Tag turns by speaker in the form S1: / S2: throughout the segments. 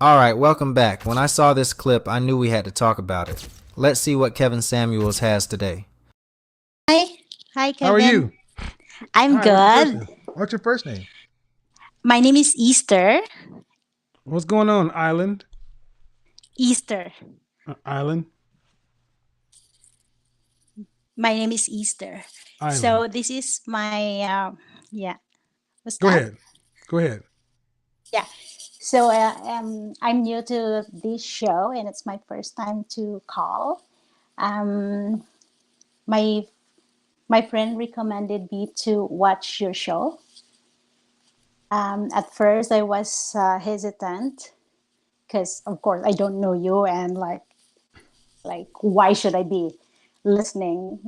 S1: Alright, welcome back. When I saw this clip, I knew we had to talk about it. Let's see what Kevin Samuels has today.
S2: Hi. Hi,
S3: How are
S2: Kevin.
S3: you?
S2: I'm
S3: Hi, what's your first
S2: good.
S3: name? What's your first name?
S2: My name is Easter.
S3: What's going on, Island?
S2: Easter.
S3: Island?
S2: My name is Easter.
S3: Island.
S2: So this is my yeah. What's
S3: Go
S2: that?
S3: ahead. Go ahead.
S2: Yeah. So I'm new to this show, and it's my first time to call. Um, my my friend recommended me to watch your show. At first, I was hesitant because, of course, I don't know you, and like why should I be listening,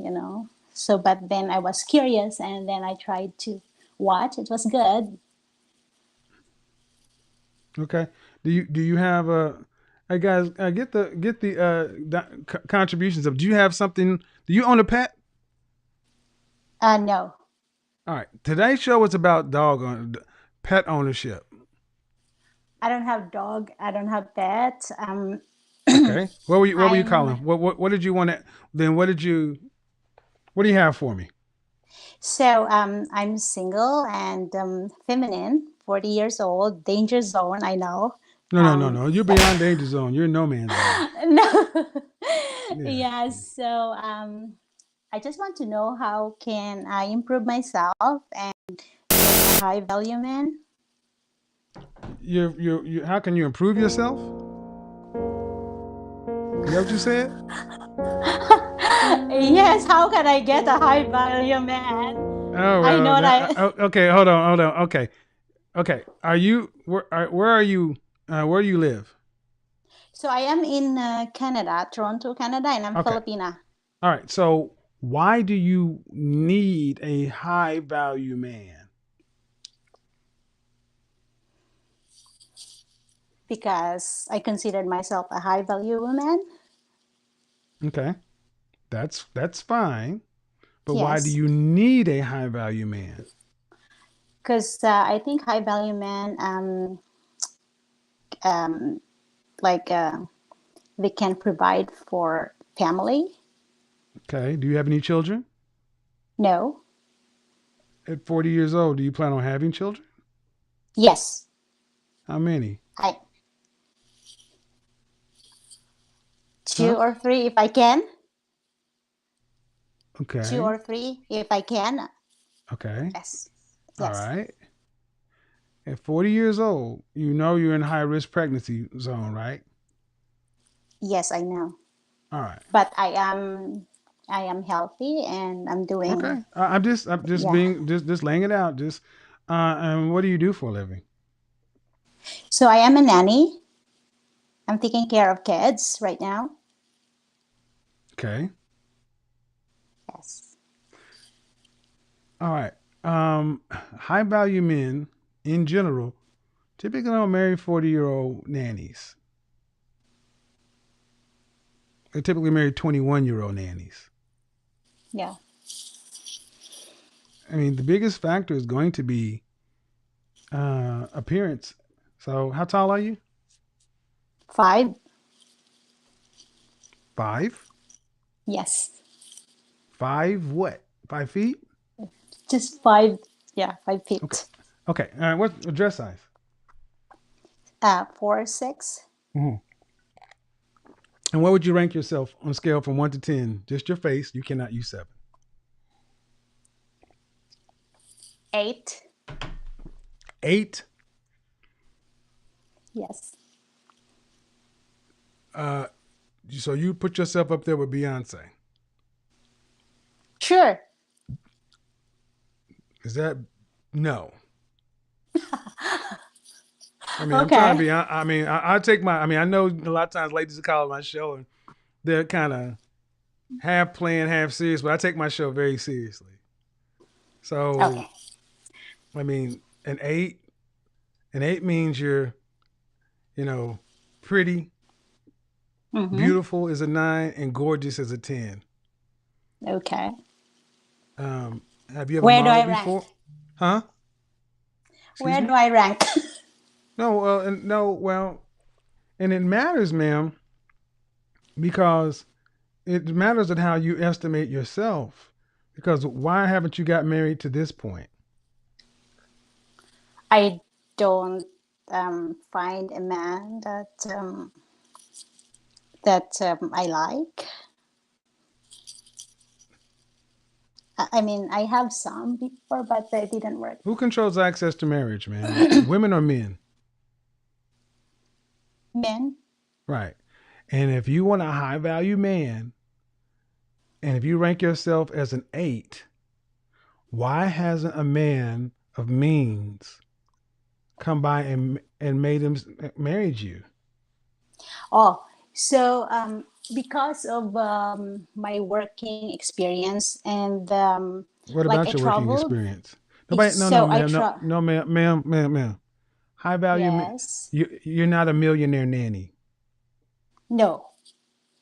S2: so but then I was curious and then I tried to watch. It was good.
S3: Okay. Do you have hey guys, get the contributions of. Do you have something? Do you own a pet?
S2: No,
S3: All right. Today's show is about pet ownership.
S2: I don't have dog, I don't have pet.
S3: Okay. What were you
S2: I'm
S3: calling? What did you want to? Then what do you have for me?
S2: I'm single and feminine, 40 years old, danger zone, I know.
S3: No, no, no,
S2: um
S3: no. You're beyond danger zone. You're in no man's land.
S2: no.
S3: Yeah.
S2: Yeah, so I just want to know how can I improve myself and a high value man.
S3: You how can you improve yourself? Is that what you said?
S2: Yes, how can I get a high value man?
S3: Oh
S2: I
S3: well,
S2: know that.
S3: okay. Hold on. Okay, okay. Are you where are you? Where do you live?
S2: So I am in Canada, Toronto, Canada, and I'm
S3: Okay,
S2: Filipina
S3: all right. So why do you need a high value man?
S2: because I considered myself a high value woman.
S3: Okay, that's fine. But why do
S2: Yes,
S3: you need a high value man?
S2: because I think high value men, um, like they can provide for family.
S3: Okay. Do you have any children?
S2: No.
S3: At 40 years old, do you plan on having children?
S2: Yes.
S3: How many?
S2: I two
S3: Huh?
S2: or three if I can. Two
S3: Okay.
S2: or three if I can.
S3: Okay.
S2: Yes.
S3: All
S2: Yes.
S3: right. At 40 years old, you know you're in high risk pregnancy zone, right?
S2: Yes, I know.
S3: All right.
S2: But I am healthy and I'm doing.
S3: Okay. I'm just
S2: Yeah.
S3: being just laying it out. Just and what do you do for a living?
S2: So I am a nanny. I'm taking care of kids right now.
S3: Okay.
S2: Yes.
S3: All right. High value men in general typically don't marry 40-year-old nannies. They typically marry 21-year-old nannies.
S2: Yeah.
S3: I mean, the biggest factor is going to be appearance. So, how tall are you?
S2: Five.
S3: 5?
S2: Yes.
S3: 5 what? 5 feet?
S2: Just five. Yeah, five
S3: Okay.
S2: feet.
S3: Okay. What's the dress size?
S2: 4'6".
S3: Mhm. And what would you rank yourself on a scale from 1 to 10? Just your face. You cannot use 7.
S2: 8.
S3: 8.
S2: Yes.
S3: Uh, so you put yourself up there with Beyonce.
S2: Sure.
S3: Is that no? I mean, I'm trying to
S2: Okay.
S3: be. I take my. I mean, I know a lot of times ladies call my show and they're kind of half playing, half serious, but I take my show very seriously. So,
S2: Okay.
S3: I mean, an 8 means you're, you know, pretty,
S2: Mm-hmm.
S3: beautiful is a 9, and gorgeous is a 10.
S2: Okay.
S3: Um, have you ever
S2: Where do I
S3: modeled
S2: rank?
S3: before? Huh? Excuse
S2: Where do
S3: me?
S2: I rank?
S3: No, well, no, well. And it matters, ma'am, because it matters at how you estimate yourself. Because why haven't you got married to this point?
S2: I don't find a man that I like. I mean, I have some before, but they didn't work.
S3: Who controls access to marriage, ma'am? Women or men?
S2: Men?
S3: Right. And if you want a high value man, and if you rank yourself as an 8, why hasn't a man of means come by and made him married you?
S2: Oh, so because of my working experience and
S3: What
S2: like
S3: about
S2: I
S3: your working
S2: traveled,
S3: experience? Nobody, no,
S2: so I
S3: ma'am, no, ma'am. High value,
S2: yes,
S3: you're not a millionaire nanny.
S2: no,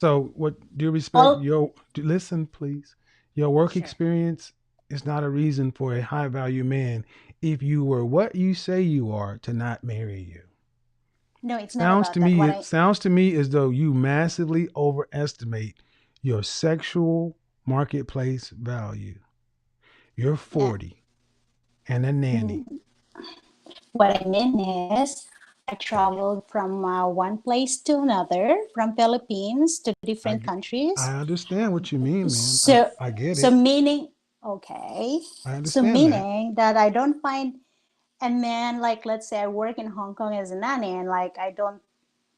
S3: So what, do you respect
S2: all
S3: listen, please. Your work
S2: sure,
S3: experience is not a reason for a high value man, if you were what you say you are, to not marry you.
S2: no, it's not about that.
S3: It sounds to me as though you massively overestimate your sexual marketplace value. You're
S2: uh,
S3: 40 and a nanny.
S2: what I mean is, I traveled from one place to another, from Philippines to
S3: I,
S2: different
S3: I
S2: countries.
S3: understand what you mean, ma'am.
S2: So,
S3: I get
S2: so
S3: it.
S2: meaning, okay,
S3: I
S2: so
S3: understand that.
S2: meaning that I don't find a man like, let's say I work in Hong Kong as a nanny, and like I don't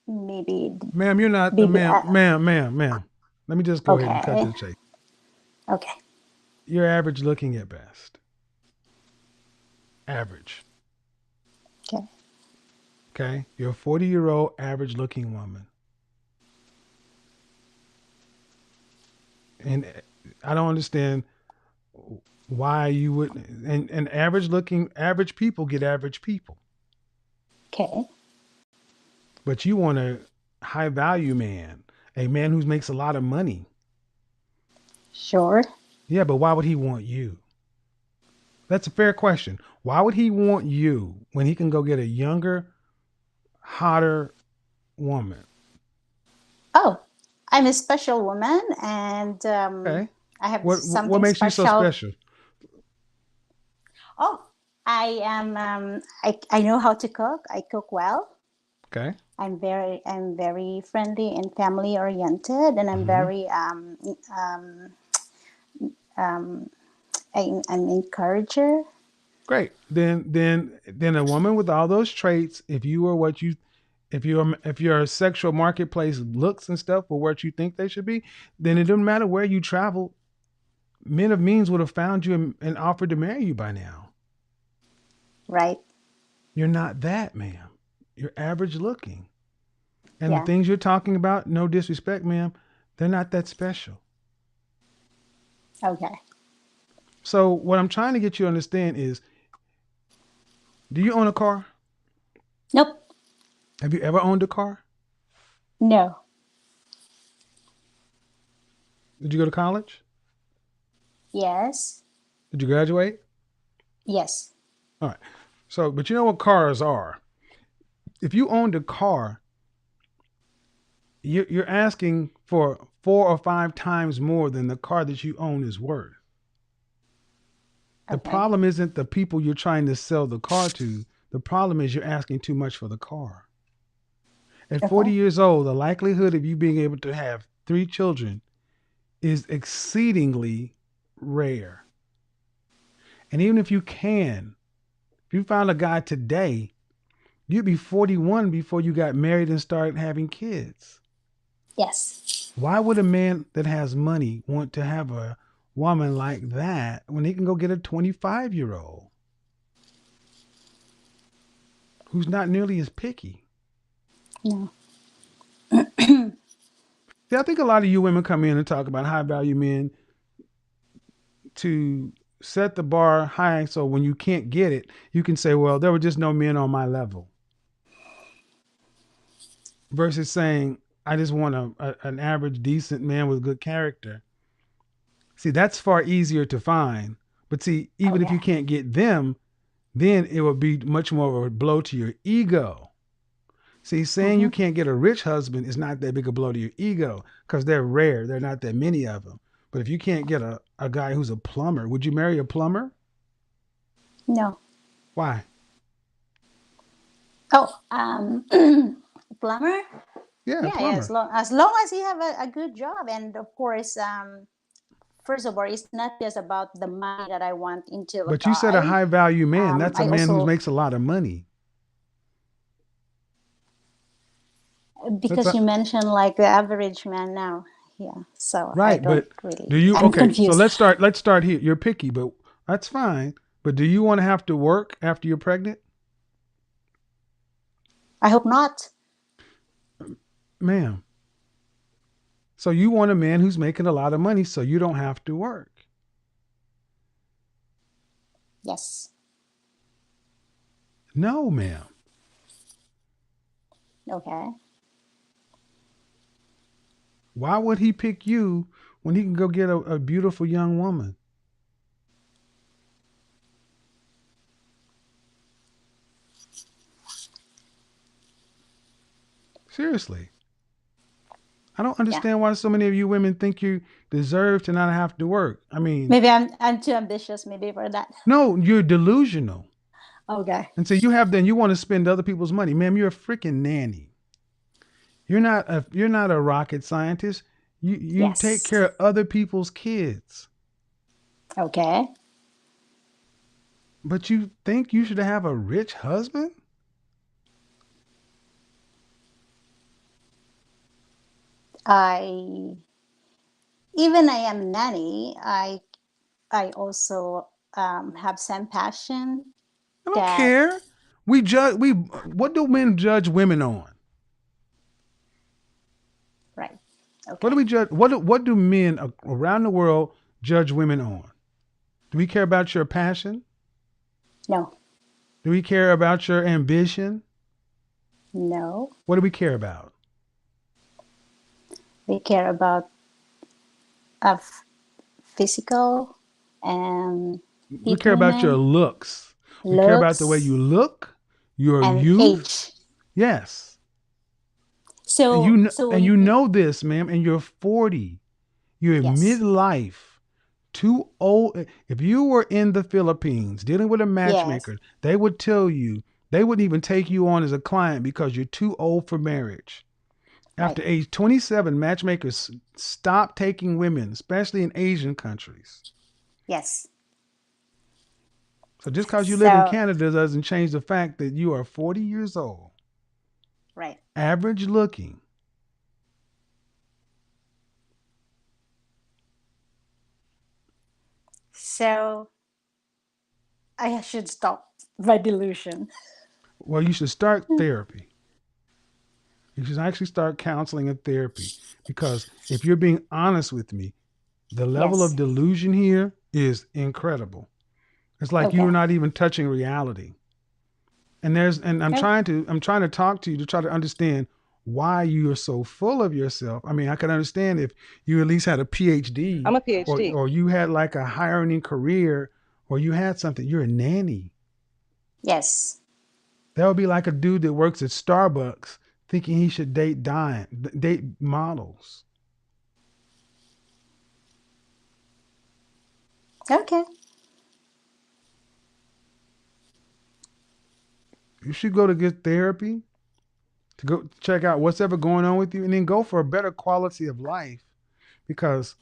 S2: maybe
S3: Ma'am, you're not,
S2: maybe
S3: ma'am. Let me just go ahead and cut to
S2: okay,
S3: the chase.
S2: okay,
S3: You're average looking at best. Average.
S2: okay.
S3: Okay? You're a 40-year-old average looking woman. And I don't understand why you would, and average people get average people.
S2: Okay.
S3: But you want a high value man, a man who makes a lot of money.
S2: Sure.
S3: Yeah, but why would he want you? That's a fair question. Why would he want you when he can go get a younger, hotter woman?
S2: Oh, I'm a special woman, and
S3: Okay.
S2: I have
S3: What
S2: something
S3: makes you so
S2: special.
S3: special?
S2: Oh, I am. I know how to cook. I cook well.
S3: Okay.
S2: I'm very friendly and family oriented, and I'm
S3: Hmm.
S2: very um, I'm an encourager.
S3: Great. Then a woman with all those traits, if you were what you if your sexual marketplace looks and stuff were what you think they should be, then it doesn't matter where you travel. Men of means would have found you and offered to marry you by now.
S2: Right?
S3: You're not that, ma'am. You're average looking. And the
S2: Yeah.
S3: things you're talking about, no disrespect, ma'am, they're not that special.
S2: Okay.
S3: So what I'm trying to get you to understand is, do you own a car?
S2: Nope.
S3: Have you ever owned a car?
S2: No.
S3: Did you go to college?
S2: Yes.
S3: Did you graduate?
S2: Yes.
S3: All right. So, but you know what cars are. If you owned a car, you're asking for 4 or 5 times more than the car that you own is worth. The
S2: Okay.
S3: problem isn't the people you're trying to sell the car to. The problem is you're asking too much for the car. At 40
S2: Okay.
S3: years old, the likelihood of you being able to have 3 children is exceedingly rare. And even if you can, if you found a guy today, you'd be 41 before you got married and started having kids.
S2: Yes.
S3: Why would a man that has money want to have a woman like that when he can go get a 25-year-old who's not nearly as picky?
S2: No.
S3: See, I think a lot of you women come in and talk about high value men to set the bar high so when you can't get it, you can say, well, there were just no men on my level. Versus saying, I just want an average, decent man with good character. See, that's far easier to find. But see,
S2: Oh
S3: even if you
S2: yeah.
S3: can't get them, then it will be much more of a blow to your ego. See, saying you can't get a rich husband is not that big a blow to your ego because they're rare. There are not that many of them. But if you can't get a guy who's a plumber, would you marry a plumber?
S2: No.
S3: Why?
S2: Oh, plumber?
S3: Yeah, a
S2: Yeah, yeah,
S3: plumber.
S2: as long as you have a good job. And of course, first of all, it's not just about the money that I want into a
S3: But you said a
S2: guy.
S3: high value man. That's a
S2: I
S3: man who
S2: also,
S3: makes a lot of money. That's
S2: because you mentioned like the average man now. Yeah, so I
S3: right.
S2: don't
S3: But do
S2: really,
S3: you,
S2: I'm
S3: okay, so
S2: confused.
S3: let's start here. You're picky, but that's fine. But do you want to have to work after you're pregnant?
S2: I hope not.
S3: Ma'am. So you want a man who's making a lot of money so you don't have to work.
S2: Yes.
S3: No, ma'am.
S2: Okay.
S3: Why would he pick you when he can go get a beautiful young woman? Seriously. I don't
S2: Yeah.
S3: understand why so many of you women think you deserve to not have to work. I mean,
S2: Maybe I'm too ambitious maybe for that.
S3: no, you're delusional.
S2: Okay.
S3: And so you want to spend other people's money. Ma'am, you're a freaking nanny. You're not a rocket scientist. You take
S2: Yes.
S3: care of other people's kids.
S2: Okay.
S3: But you think you should have a rich husband?
S2: I Even I am nanny, I also have some passion
S3: I don't
S2: that,
S3: care. What do men judge women on?
S2: right.
S3: What do
S2: Okay.
S3: we judge what do men around the world judge women on? Do we care about your passion?
S2: No.
S3: Do we care about your ambition?
S2: No.
S3: What do we care about?
S2: They care about uh, physical and
S3: We care about your
S2: women,
S3: looks. We care about the way
S2: looks,
S3: you look, your
S2: and
S3: youth.
S2: age.
S3: Yes.
S2: So so
S3: And you know this, ma'am, and you're 40. You're in
S2: yes.
S3: midlife. Too old. If you were in the Philippines dealing with a
S2: Yes.
S3: matchmaker, they would tell you they wouldn't even take you on as a client because you're too old for marriage.
S2: Right.
S3: After age 27, matchmakers stop taking women, especially in Asian countries.
S2: Yes.
S3: So just because you live in
S2: So
S3: Canada doesn't change the fact that you are 40 years old,
S2: right.
S3: average looking.
S2: So I should stop my delusion.
S3: Well, you should start therapy. You should actually start counseling and therapy because if you're being honest with me, the level of
S2: Yes.
S3: delusion here is incredible. It's like you
S2: Okay.
S3: are not even touching reality. And
S2: Okay.
S3: I'm trying to talk to you to try to understand why you are so full of yourself. I mean, I can understand if you at least had a PhD
S4: I'm a PhD.
S3: or you had like a higher earning career or you had something. You're a nanny.
S2: Yes.
S3: That would be like a dude that works at Starbucks thinking he should date models.
S2: Okay.
S3: You should go to get therapy to go check out what's ever going on with you and then go for a better quality of life. Because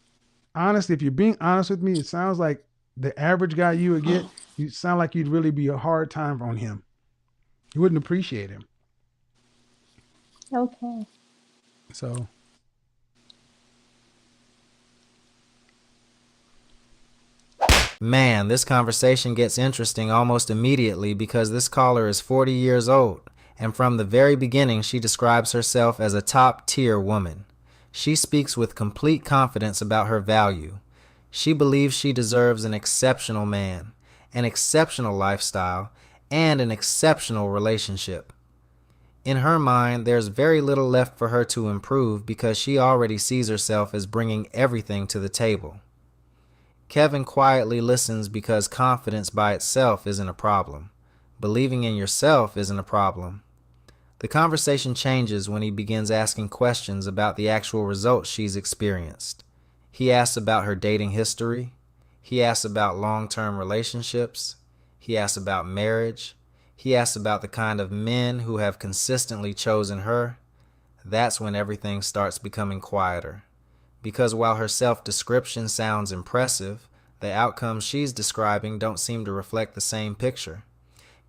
S3: honestly, if you're being honest with me, it sounds like the average guy you would get, you sound like you'd really be a hard time on him. You wouldn't appreciate him.
S2: Okay.
S3: So
S1: Man, this conversation gets interesting almost immediately because this caller is 40 years old, and from the very beginning she describes herself as a top-tier woman. She speaks with complete confidence about her value. She believes she deserves an exceptional man, an exceptional lifestyle, and an exceptional relationship. In her mind, there's very little left for her to improve because she already sees herself as bringing everything to the table. Kevin quietly listens because confidence by itself isn't a problem. Believing in yourself isn't a problem. The conversation changes when he begins asking questions about the actual results she's experienced. He asks about her dating history. He asks about long-term relationships. He asks about marriage. He asks about the kind of men who have consistently chosen her. That's when everything starts becoming quieter. Because while her self-description sounds impressive, the outcomes she's describing don't seem to reflect the same picture.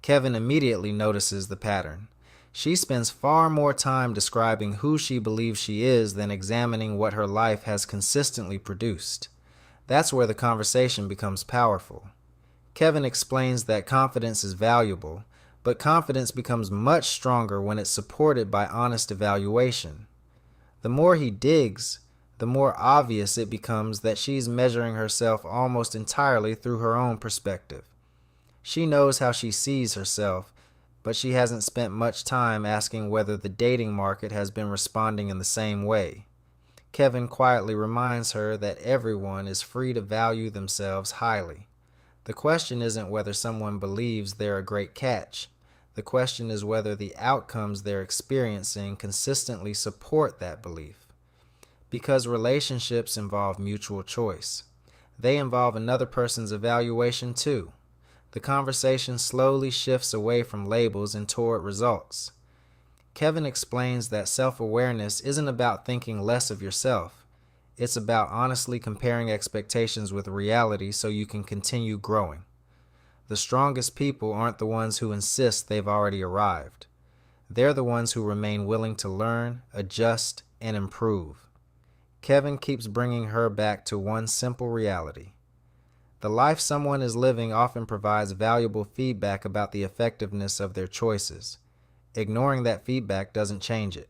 S1: Kevin immediately notices the pattern. She spends far more time describing who she believes she is than examining what her life has consistently produced. That's where the conversation becomes powerful. Kevin explains that confidence is valuable, but confidence becomes much stronger when it's supported by honest evaluation. The more he digs, the more obvious it becomes that she's measuring herself almost entirely through her own perspective. She knows how she sees herself, but she hasn't spent much time asking whether the dating market has been responding in the same way. Kevin quietly reminds her that everyone is free to value themselves highly. The question isn't whether someone believes they're a great catch. The question is whether the outcomes they're experiencing consistently support that belief. Because relationships involve mutual choice. They involve another person's evaluation too. The conversation slowly shifts away from labels and toward results. Kevin explains that self-awareness isn't about thinking less of yourself. It's about honestly comparing expectations with reality so you can continue growing. The strongest people aren't the ones who insist they've already arrived. They're the ones who remain willing to learn, adjust, and improve. Kevin keeps bringing her back to one simple reality. The life someone is living often provides valuable feedback about the effectiveness of their choices. Ignoring that feedback doesn't change it.